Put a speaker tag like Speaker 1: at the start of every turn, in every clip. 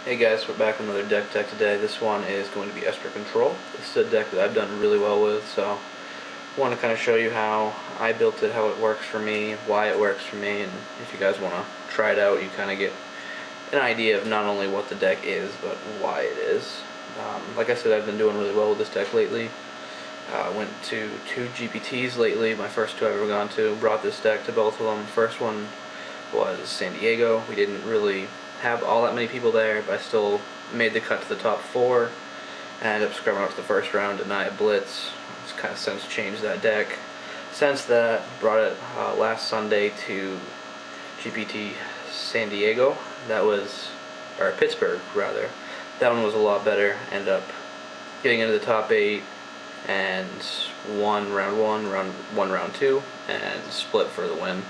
Speaker 1: Hey guys, we're back with another deck tech today. This one is going to be Esper Control. This is a deck that I've done really well with, so I want to kind of show you how I built it, how it works for me, why it works for me, and if you guys want to try it out, you kind of get an idea of not only what the deck is, but why it is. Like I said, I've been doing really well with this deck lately. Went to 2 GPTs lately, my first 2 I've ever gone to. Brought this deck to both of them. First one was San Diego. We didn't really have all that many people there, but I still made the cut to the top 4. And ended up scrubbing out to the first round, deny a blitz. It's kind of since changed that deck. Since that, brought it last Sunday to GPT San Diego. That was, or Pittsburgh rather. That one was a lot better. Ended up getting into the top 8 and won round 1, round 2, and split for the win.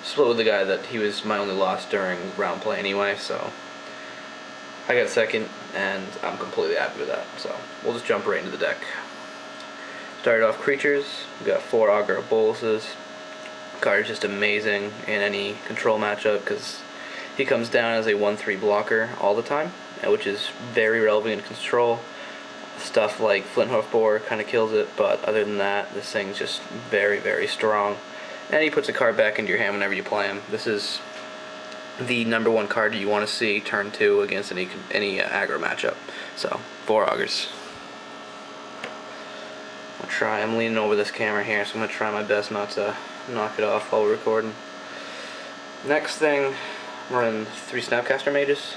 Speaker 1: Split with the guy that he was my only loss during round play anyway, so I got second, and I'm completely happy with that. So we'll just jump right into the deck. Started off creatures. We got 4 Augur Boluses. Card is just amazing in any control matchup because he comes down as a 1/3 blocker all the time, which is very relevant in control. Stuff like Flinthoof Boar kind of kills it, but other than that, this thing's just very, very strong. And he puts a card back into your hand whenever you play him. This is the #1 card you want to see turn 2 against any aggro matchup. So 4 Augurs. I'm leaning over this camera here, so I'm gonna try my best not to knock it off while we're recording. Next thing, I'm running 3 Snapcaster Mages.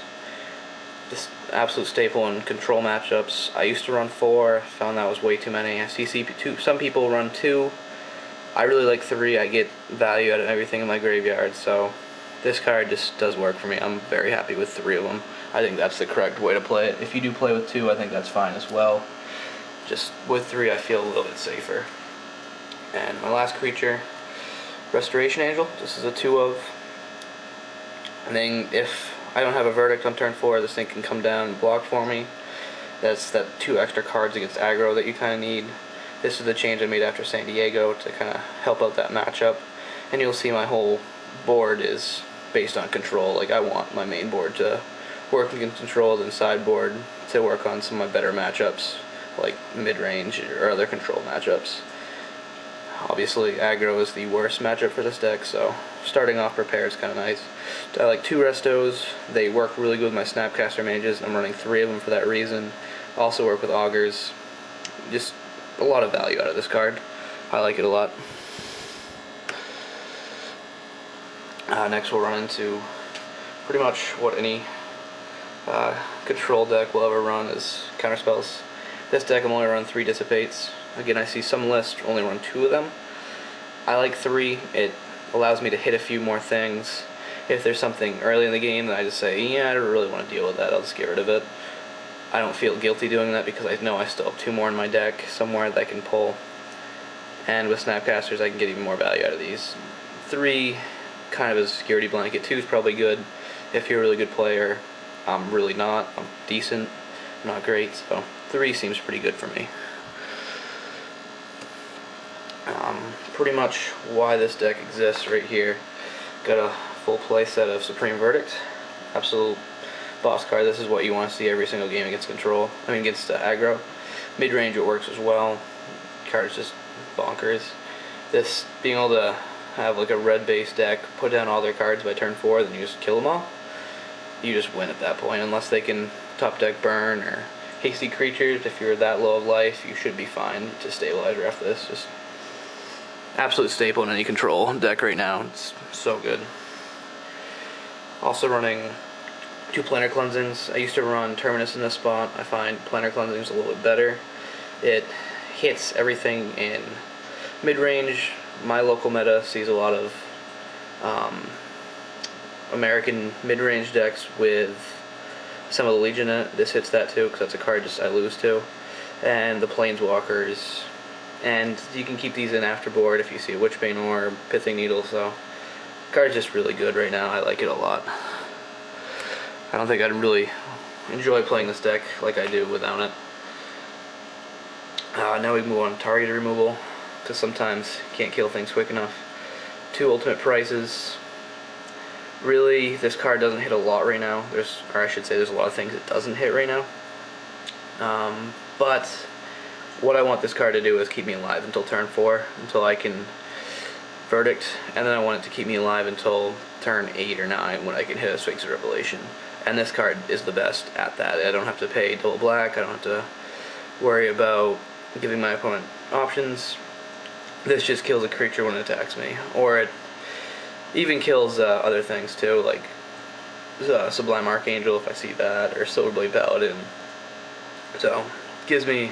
Speaker 1: Just absolute staple in control matchups. I used to run 4, found that was way too many. I see some people run 2. I really like 3. I get value out of everything in my graveyard, so this card just does work for me. I'm very happy with 3 of them. I think that's the correct way to play it. If you do play with 2, I think that's fine as well. Just with 3, I feel a little bit safer. And my last creature, Restoration Angel. This is a 2 of. And then if I don't have a verdict on turn 4, this thing can come down and block for me. That's 2 extra cards against aggro that you kind of need. This is the change I made after San Diego to kind of help out that matchup. And you'll see my whole board is based on control. Like, I want my main board to work against control, then sideboard to work on some of my better matchups, like mid-range or other control matchups. Obviously, aggro is the worst matchup for this deck, so starting off prepare is kind of nice. I like 2 Restos. They work really good with my Snapcaster Mages, and I'm running 3 of them for that reason. Also work with Augurs. Just a lot of value out of this card. I like it a lot. Next we'll run into pretty much what any control deck will ever run is counterspells. This deck I'm only running 3 Dissipates. Again, I see some lists only run 2 of them. I like 3. It allows me to hit a few more things. If there's something early in the game that I just say, yeah, I don't really want to deal with that, I'll just get rid of it. I don't feel guilty doing that because I know I still have 2 more in my deck somewhere that I can pull. And with Snapcasters, I can get even more value out of these. 3, kind of as a security blanket. 2 is probably good if you're a really good player. I'm really not. I'm decent, not great, so 3 seems pretty good for me. Pretty much why this deck exists right here. Got a full play set of Supreme Verdict. Absolute boss card. This is what you want to see every single game against control. Against aggro. Mid-range it works as well. Card's just bonkers. This being able to have like a red-based deck, put down all their cards by turn 4, then you just kill them all. You just win at that point, unless they can top deck burn or hasty creatures. If you're that low of life, you should be fine to stabilize after this. Just absolute staple in any control deck right now. It's so good. Also running 2 Planar Cleansings. I used to run Terminus in this spot. I find Planar Cleansings a little bit better. It hits everything in mid-range. My local meta sees a lot of American mid-range decks with some of the Legion in it. This hits that too, because that's a card just I lose to. And the Planeswalkers. And you can keep these in afterboard if you see a Witchbane or Pithing Needle, so the card's just really good right now. I like it a lot. I don't think I'd really enjoy playing this deck like I do without it. Now we move on to target removal, because sometimes you can't kill things quick enough. 2 Ultimate Prices. Really, this card doesn't hit a lot right now. Or I should say, there's a lot of things it doesn't hit right now. But what I want this card to do is keep me alive until turn 4, until I can verdict, and then I want it to keep me alive until turn 8 or 9 when I can hit a Sphinx of Revelation. And this card is the best at that. I don't have to pay double black, I don't have to worry about giving my opponent options. This just kills a creature when it attacks me, or it even kills other things too, like Sublime Archangel if I see that, or Silverblade Paladin. So, gives me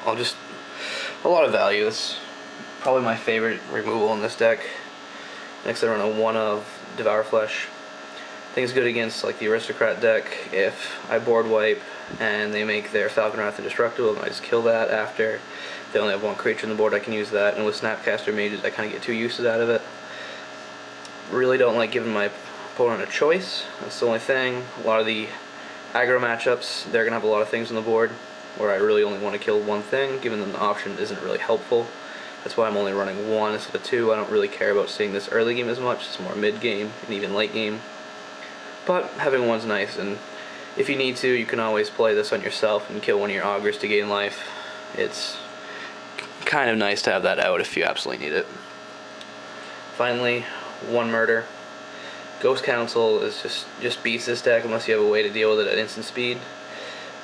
Speaker 1: a lot of value. It's probably my favorite removal in this deck. Next I run a 1 of Devour Flesh. I think it's good against like the Aristocrat deck. If I board wipe and they make their Falconwrath indestructible, I just kill that after. If they only have 1 creature on the board, I can use that. And with Snapcaster Mages, I kind of get 2 uses out of it. Really don't like giving my opponent a choice. That's the only thing. A lot of the aggro matchups, they're going to have a lot of things on the board where I really only want to kill 1 thing. Giving them the option isn't really helpful. That's why I'm only running 1 instead of 2. I don't really care about seeing this early game as much. It's more mid game and even late game. But having 1's nice, and if you need to, you can always play this on yourself and kill one of your augurs to gain life. It's kind of nice to have that out if you absolutely need it. Finally, 1 murder. Ghost Council is just beats this deck unless you have a way to deal with it at instant speed.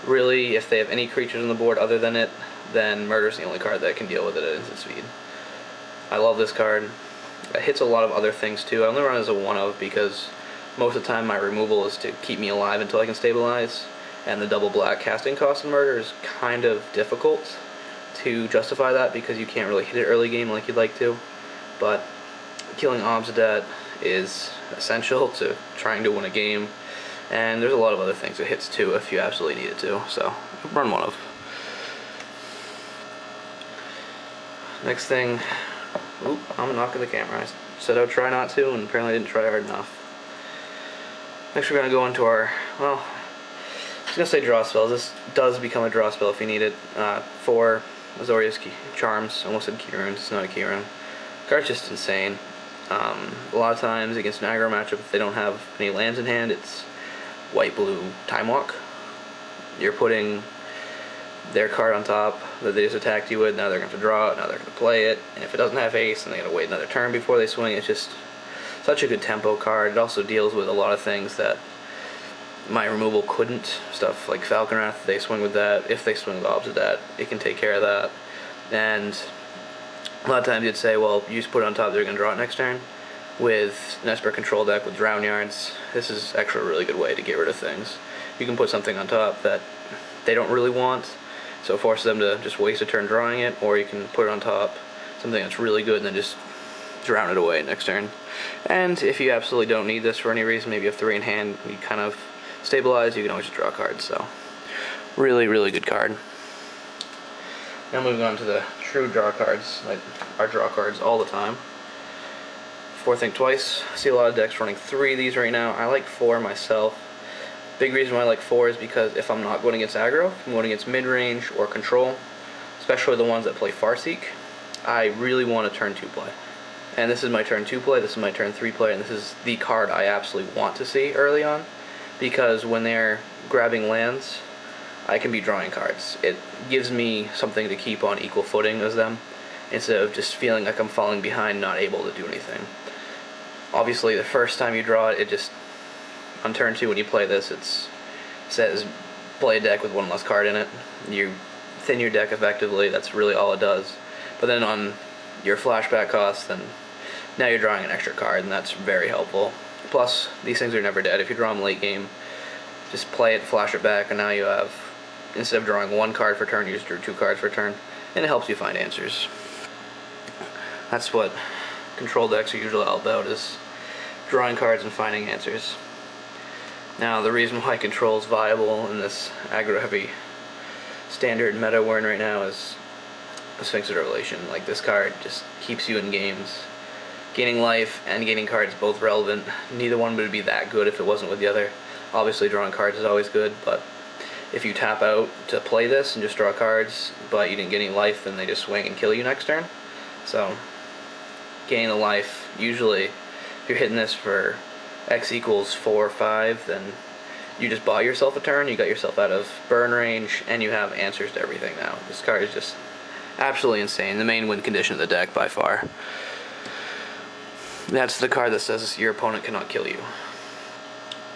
Speaker 1: Really, if they have any creatures on the board other than it, then Murder's the only card that can deal with it at instant speed. I love this card. It hits a lot of other things too. I only run it as a 1 of because most of the time my removal is to keep me alive until I can stabilize, and the double black casting cost in Murder is kind of difficult to justify that because you can't really hit it early game like you'd like to. But killing Obsidat is essential to trying to win a game, and there's a lot of other things it hits too if you absolutely need it to, so run 1 of. Next thing, oop, I'm knocking the camera. I said I would try not to, and apparently I didn't try hard enough. Next we're going to go into our, well, I was going to say draw spells. This does become a draw spell if you need it. 4 Azorius Charms, almost said key runes, it's not a key rune. Card's just insane. A lot of times against an aggro matchup, if they don't have any lands in hand, it's white-blue Time Walk. You're putting their card on top that they just attacked you with, now they're going to have to draw it, now they're going to play it, and if it doesn't have haste, then they got to wait another turn before they swing. It's just such a good tempo card. It also deals with a lot of things that my removal couldn't. Stuff like Falconwrath, they swing with that. If they swing with Obsidat, it can take care of that. And a lot of times you'd say, well, you just put it on top, they're going to draw it next turn. With an Esper control deck with Drown Yards, this is actually a really good way to get rid of things. You can put something on top that they don't really want, so it forces them to just waste a turn drawing it, or you can put it on top, something that's really good, and then just drown it away next turn. And if you absolutely don't need this for any reason, maybe you have 3 in hand, you kind of stabilize, you can always just draw cards, so really, really good card. Now moving on to the true draw cards, like our draw cards all the time. 4 Think Twice. I see a lot of decks running 3 of these right now. I like 4 myself. Big reason why I like 4 is because if I'm not going against aggro, if I'm going against mid-range or control, especially the ones that play Farseek, I really want a turn 2 play. And this is my turn 2 play, this is my turn 3 play, and this is the card I absolutely want to see early on, because when they're grabbing lands, I can be drawing cards. It gives me something to keep on equal footing as them, instead of just feeling like I'm falling behind, not able to do anything. Obviously, the first time you draw it, on turn 2 when you play this, it says play a deck with 1 less card in it. You thin your deck effectively, that's really all it does. But then on your flashback cost, then now you're drawing an extra card, and that's very helpful. Plus, these things are never dead. If you draw them late game, just play it, flash it back, and now you have, instead of drawing 1 card per turn, you just drew 2 cards per turn, and it helps you find answers. That's what control decks are usually all about, is drawing cards and finding answers. Now, the reason why control is viable in this aggro-heavy standard meta we're in right now is Sphinx of Revelation. Like, this card just keeps you in games. Gaining life and gaining cards both relevant. Neither one would be that good if it wasn't with the other. Obviously, drawing cards is always good, but if you tap out to play this and just draw cards, but you didn't get any life, then they just swing and kill you next turn. So, gaining the life, usually, if you're hitting this for X equals 4 or 5, then you just bought yourself a turn, you got yourself out of burn range, and you have answers to everything now. This card is just absolutely insane. The main win condition of the deck by far. That's the card that says your opponent cannot kill you.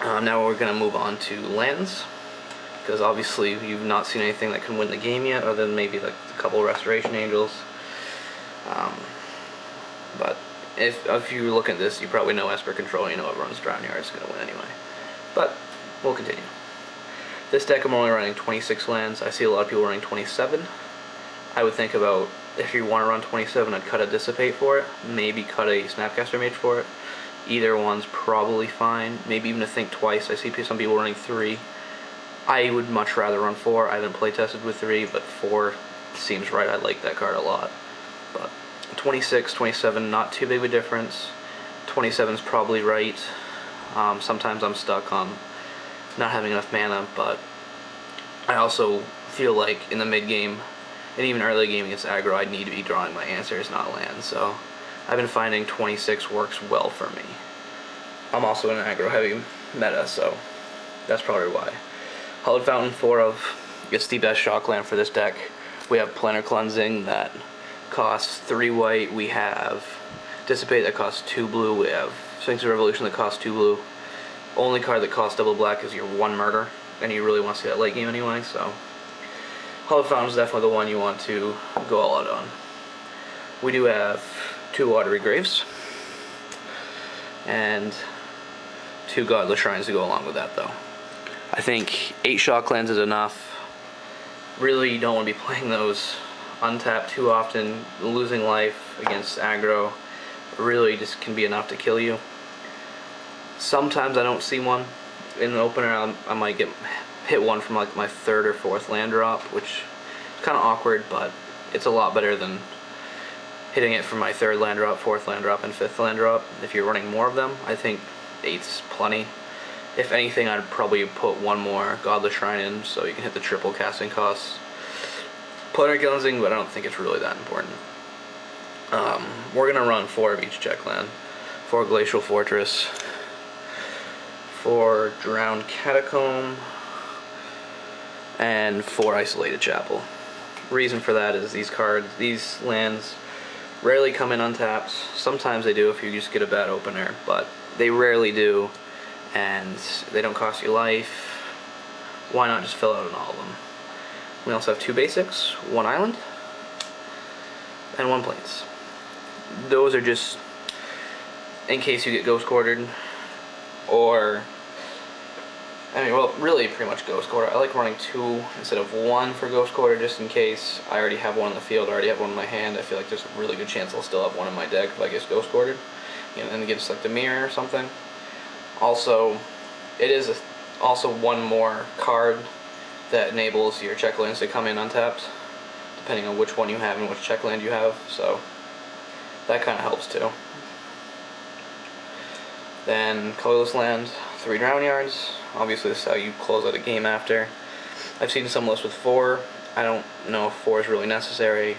Speaker 1: Now we're going to move on to lands, because obviously you've not seen anything that can win the game yet, other than maybe like a couple Restoration Angels. But if you look at this, you probably know Esper Control, you know everyone's Drown Yard is going to win anyway. But we'll continue. This deck I'm only running 26 lands. I see a lot of people running 27. I would think about, if you want to run 27, I'd cut a Dissipate for it, maybe cut a Snapcaster Mage for it. Either one's probably fine. Maybe even to think twice. I see some people running 3. I would much rather run 4. I haven't play tested with 3, but 4 seems right. I like that card a lot. But 26, 27, not too big of a difference. 27 is probably right. Sometimes I'm stuck on not having enough mana, but I also feel like in the mid game and even early game against aggro, I need to be drawing my answers, not land. So I've been finding 26 works well for me. I'm also in an aggro heavy meta, so that's probably why. Hallowed Fountain, 4 of. It's the best shock land for this deck. We have Planar Cleansing that costs 3 white. We have Dissipate that costs 2 blue. We have Sphinx of Revolution that costs 2 blue. Only card that costs double black is your 1 murder, and you really want to see that late game anyway, so Hallowed Fountain is definitely the one you want to go all out on. We do have 2 Watery Graves, and 2 Godless Shrines to go along with that, though. I think 8 Shock Lands is enough. Really, you don't want to be playing those untapped too often. Losing life against aggro really just can be enough to kill you. Sometimes I don't see one. In the opener, I might hit one from like my 3rd or 4th land drop, which is kind of awkward, but it's a lot better than hitting it from my 3rd land drop, 4th land drop, and 5th land drop. If you're running more of them, I think 8's plenty. If anything, I'd probably put 1 more Godless Shrine in so you can hit the triple casting costs. Planar Cleansing, but I don't think it's really that important. We're going to run 4 of each check land. 4 Glacial Fortress, 4 Drowned Catacomb, and 4 Isolated Chapel. Reason for that is these lands rarely come in untapped. Sometimes they do if you just get a bad opener, but they rarely do, and they don't cost you life. Why not just fill out on all of them? We also have 2 basics, 1 island, and 1 plains. Those are just in case you get ghost quartered, or well, really pretty much ghost quarter. I like running 2 instead of 1 for ghost quarter, just in case I already have 1 in the field, I already have 1 in my hand. I feel like there's a really good chance I'll still have 1 in my deck if I get ghost quartered, and against like the mirror or something. Also, it is also 1 more card that enables your check lands to come in untapped, depending on which one you have and which check land you have, so that kind of helps too. Then colorless land, 3 Drown Yards. Obviously this is how you close out a game after. I've seen some lists with 4. I don't know if 4 is really necessary.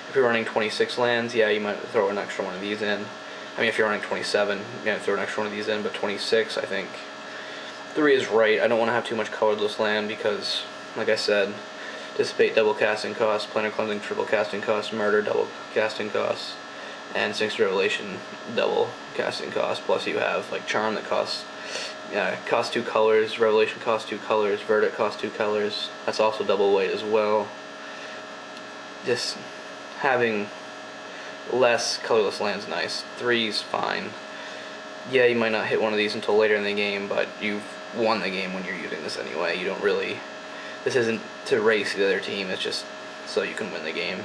Speaker 1: If you're running 26 lands, yeah, you might throw an extra one of these in. I mean, if you're running 27, you might throw an extra one of these in, but 26, I think 3 is right. I don't want to have too much colorless land because, like I said, Dissipate double casting cost, Planar Cleansing triple casting cost, Murder double casting cost, and Sphinx Revelation double casting cost. Plus you have like Charm that costs 2 colors, Revelation costs 2 colors, Verdict costs 2 colors. That's also double weight as well. Just having less colorless lands nice. 3's fine. Yeah, you might not hit one of these until later in the game, but you've won the game when you're using this anyway. You don't really. This isn't to race the other team. It's just so you can win the game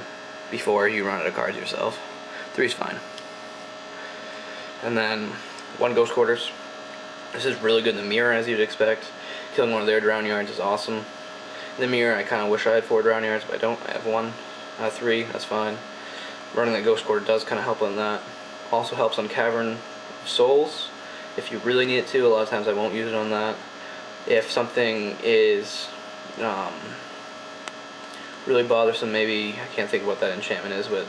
Speaker 1: before you run out of cards yourself. 3's fine. And then 1 Ghost Quarters. This is really good in the mirror, as you'd expect. Killing one of their Drown Yards is awesome. In the mirror, I kind of wish I had 4 Drown Yards, but I don't. I have 1 out of 3. That's fine. Running that Ghost Quarter does kind of help on that. Also helps on Cavern of Souls. If you really need it to, a lot of times I won't use it on that. If something is really bothersome, maybe, I can't think of what that enchantment is, but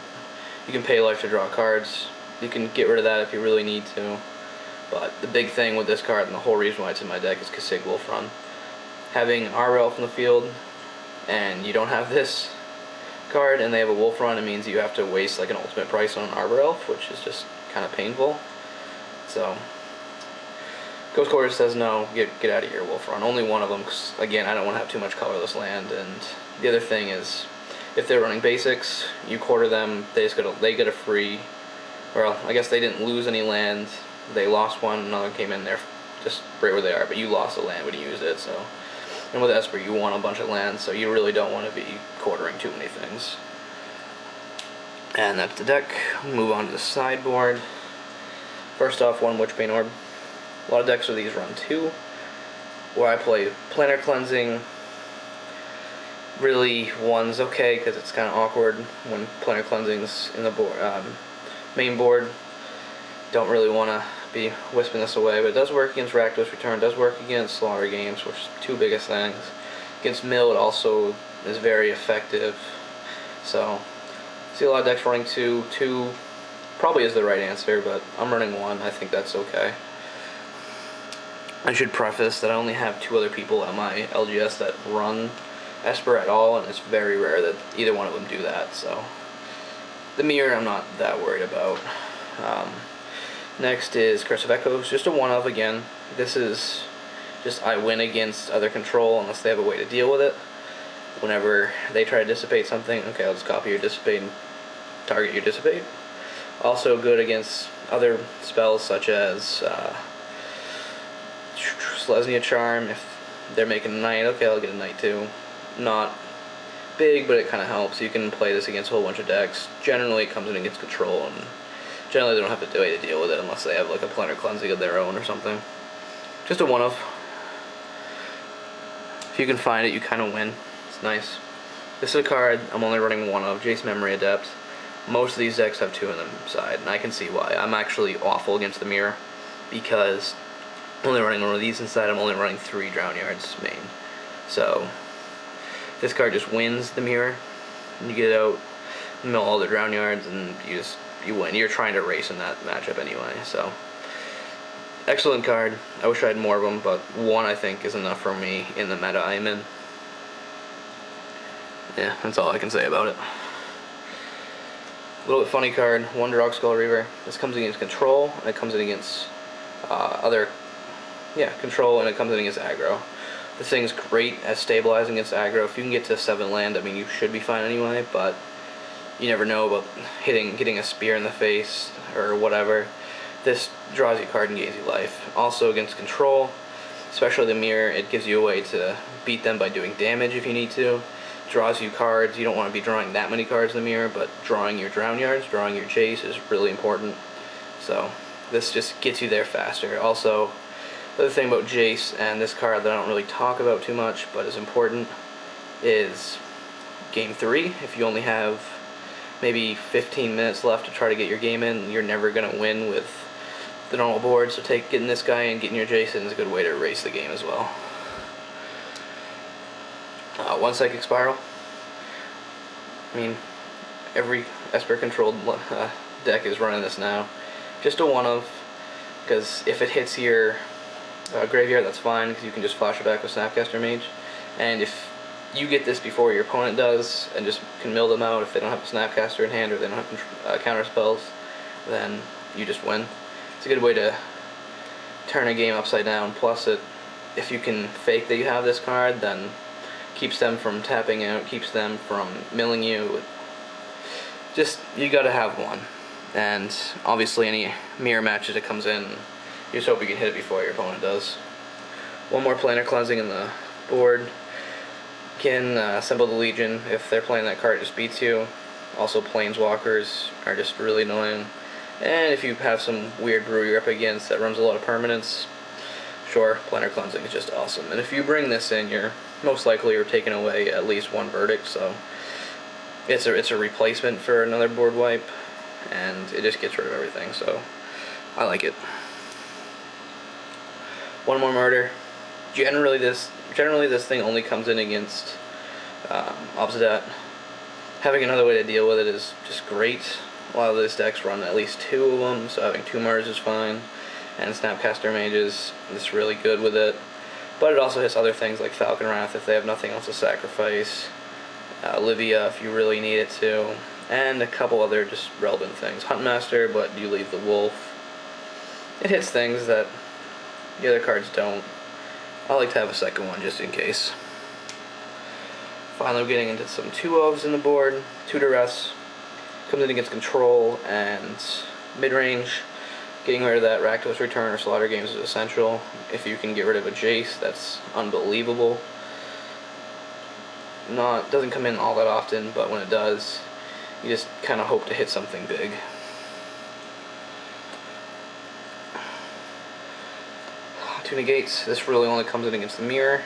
Speaker 1: you can pay life to draw cards. You can get rid of that if you really need to. But the big thing with this card, and the whole reason why it's in my deck, is Kasig Wolf Run. Having Arbor Elf in the field, and you don't have this card, and they have a Wolf Run, it means you have to waste like an ultimate price on an Arbor Elf, which is just kind of painful. So, Ghost Quarter says no, get out of here, Wolf Run. Only one of them, because again, I don't want to have too much colorless land. And the other thing is, if they're running basics, you quarter them, they get a free. Well, I guess they didn't lose any land. They lost one, another came in there, just right where they are. But you lost the land when you used it, so. And with Esper, you won a bunch of lands, so you really don't want to be quartering too many things. And that's the deck. Move on to the sideboard. First off, one Witchbane Orb. A lot of decks of these run 2. Where I play Planar Cleansing. Really, 1's okay because it's kind of awkward when Planar Cleansing's in the board, main board. Don't really want to be wisping this away, but it does work against Rakdos Return. It does work against Slaughter Games, which is 2 biggest things. Against Mill, it also is very effective. So, see a lot of decks running 2. 2 probably is the right answer, but I'm running 1. I think that's okay. I should preface that I only have 2 other people at my LGS that run Esper at all, and it's very rare that either one of them do that. So the mirror I'm not that worried about. Next is Curse of Echoes, just a 1-of again. This is just I win against other control unless they have a way to deal with it. Whenever they try to dissipate something, okay, I'll just copy your dissipate and target your dissipate. Also good against other spells such as Selesnya Charm. If they're making a knight, okay, I'll get a knight too. Not big, but it kind of helps. You can play this against a whole bunch of decks. Generally, it comes in against control, and generally they don't have to do to deal with it unless they have like a Planar Cleansing of their own or something. Just a 1-of. If you can find it, you kind of win. It's nice. This is a card I'm only running 1-of, Jace Memory Adept. Most of these decks have 2 on them side, and I can see why. I'm actually awful against the mirror because I'm only running 1 of these inside. I'm only running 3 Drown Yards main. So this card just wins the mirror. And you get it out, mill all the Drown Yards, and you win. You're trying to race in that matchup anyway. So excellent card. I wish I had more of them, but 1 I think is enough for me in the meta I'm in. Yeah, that's all I can say about it. A little bit funny card, 1 Drog Skull Reaver. This comes against control, and it comes in against control, and it comes in against aggro. This thing's great at stabilizing against aggro. If you can get to 7 land, I mean, you should be fine anyway, but you never know about getting a spear in the face or whatever. This draws you a card and gains you life. Also against control, especially the mirror, it gives you a way to beat them by doing damage if you need to. Draws you cards. You don't want to be drawing that many cards in the mirror, but drawing your Drown Yards, drawing your Jace is really important. So this just gets you there faster. Also, the other thing about Jace and this card that I don't really talk about too much, but is important, is Game 3. If you only have maybe 15 minutes left to try to get your game in, you're never going to win with the normal board, so getting this guy and getting your Jace in is a good way to race the game as well. 1 Psychic Spiral. I mean, every Esper controlled deck is running this now. Just a 1-of, because if it hits your graveyard, that's fine, because you can just flash it back with Snapcaster Mage. And if you get this before your opponent does, and just can mill them out if they don't have a Snapcaster in hand or they don't have counter spells, then you just win. It's a good way to turn a game upside down. Plus, if you can fake that you have this card, then keeps them from tapping out, keeps them from milling you. Just, you gotta have 1. And obviously any mirror matches it comes in, you just hope you can hit it before your opponent does. 1 more Planar Cleansing in the board. Can assemble the Legion. If they're playing that card, it just beats you. Also, Planeswalkers are just really annoying. And if you have some weird brew you're up against that runs a lot of permanents, sure, Planar Cleansing is just awesome. And if you bring this in, you're most likely taking away at least 1 verdict, so it's a replacement for another board wipe, and it just gets rid of everything, so I like it. 1 more Murder. Generally this thing only comes in against Obsidat. Having another way to deal with it is just great. A lot of these decks run at least 2 of them, so having 2 Murders is fine. and Snapcaster Mages is really good with it. But it also hits other things like Falcon Wrath if they have nothing else to sacrifice, Olivia if you really need it to, and a couple other just relevant things. Huntmaster, but you leave the wolf. It hits things that the other cards don't. I like to have a second one just in case. Finally, we're getting into some 2-ofs in the board. 2 Duress. Comes in against control and mid-range. Getting rid of that Rakdos Return or Slaughter Games is essential. If you can get rid of a Jace, that's unbelievable. Doesn't come in all that often, but when it does, you just kind of hope to hit something big. Two negates. This really only comes in against the mirror.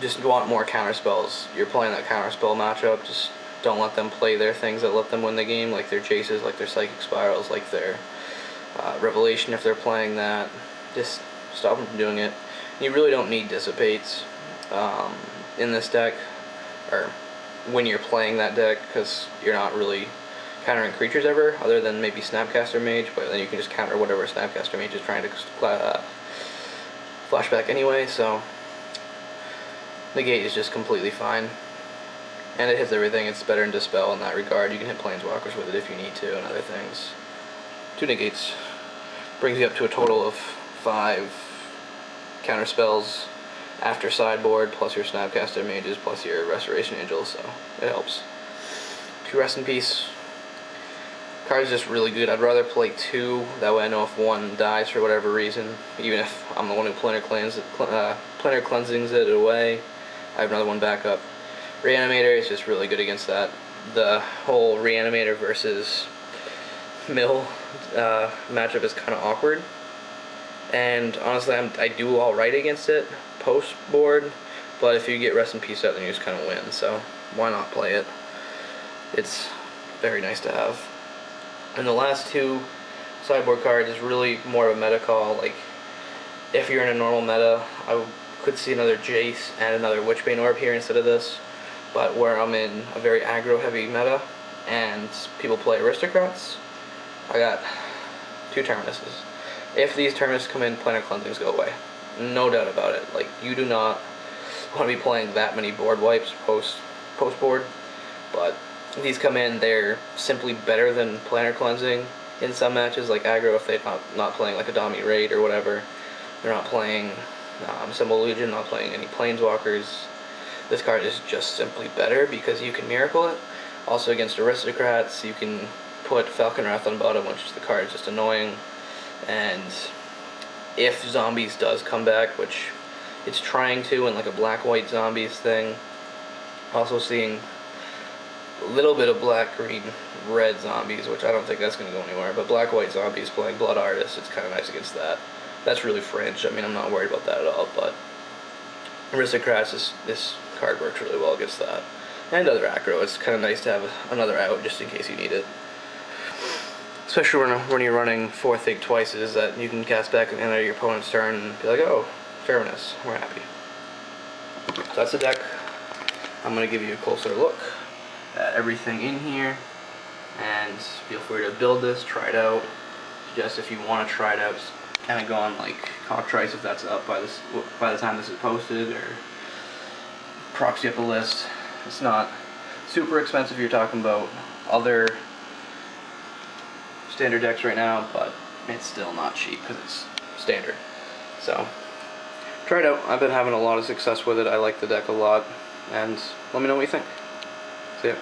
Speaker 1: Just want more counter spells. You're playing that counter spell matchup. Just don't let them play their things that let them win the game, like their chases, like their psychic spirals, like their revelation if they're playing that. Just stop them from doing it. You really don't need dissipates in this deck, or when you're playing that deck, because you're not really countering creatures ever, other than maybe Snapcaster Mage, but then you can just counter whatever Snapcaster Mage is trying to flashback anyway, so negate is just completely fine. And it hits everything. It's better than Dispel in that regard. You can hit Planeswalkers with it if you need to, and other things. 2 negates brings you up to a total of 5 counter spells after sideboard, plus your Snapcaster Mages, plus your Restoration Angels, so it helps. 2 Rest in Peace. Card's just really good. I'd rather play 2, that way I know if one dies for whatever reason, even if I'm the one who Planar Cleansings it away, I have another one back up. Reanimator is just really good against that. The whole Reanimator versus Mill matchup is kind of awkward, and honestly I do alright against it post board, but if you get Rest in Peace out, then you just kind of win, so why not play it? It's very nice to have. And the last 2 sideboard cards is really more of a meta call. Like, if you're in a normal meta, I could see another Jace and another Witchbane Orb here instead of this, but where I'm in a very aggro heavy meta and people play Aristocrats, I got 2 Terminuses. If these Terminus come in, Planar Cleansings go away. No doubt about it. Like, you do not want to be playing that many board wipes post board, but these come in, they're simply better than Planar Cleansing in some matches, like aggro if they're not playing like a Dami Raid or whatever. They're not playing Symbol Legion, not playing any Planeswalkers. This card is just simply better because you can Miracle it. Also against Aristocrats, you can put Falcon Wrath on bottom, which is the card is just annoying. And if Zombies does come back, which it's trying to in like a black-white Zombies thing, also seeing a little bit of black-green-red Zombies, which I don't think that's going to go anywhere, but black-white Zombies playing Blood Artists, it's kind of nice against that. That's really French. I mean, I'm not worried about that at all, but Aristocrats, this card works really well against that. And other aggro, it's kind of nice to have another out just in case you need it. Especially when you're running 4 Think Twices that you can cast back at the end of your opponent's turn and be like, oh, fairness, we're happy. So that's the deck. I'm going to give you a closer look at everything in here, and feel free to build this, try it out. Suggest if you want to try it out, just kind of go on like Cockatrice if that's up by the time this is posted, or proxy up a list. It's not super expensive. You're talking about other standard decks right now, but it's still not cheap because it's standard. So try it out. I've been having a lot of success with it. I like the deck a lot, and let me know what you think. See ya.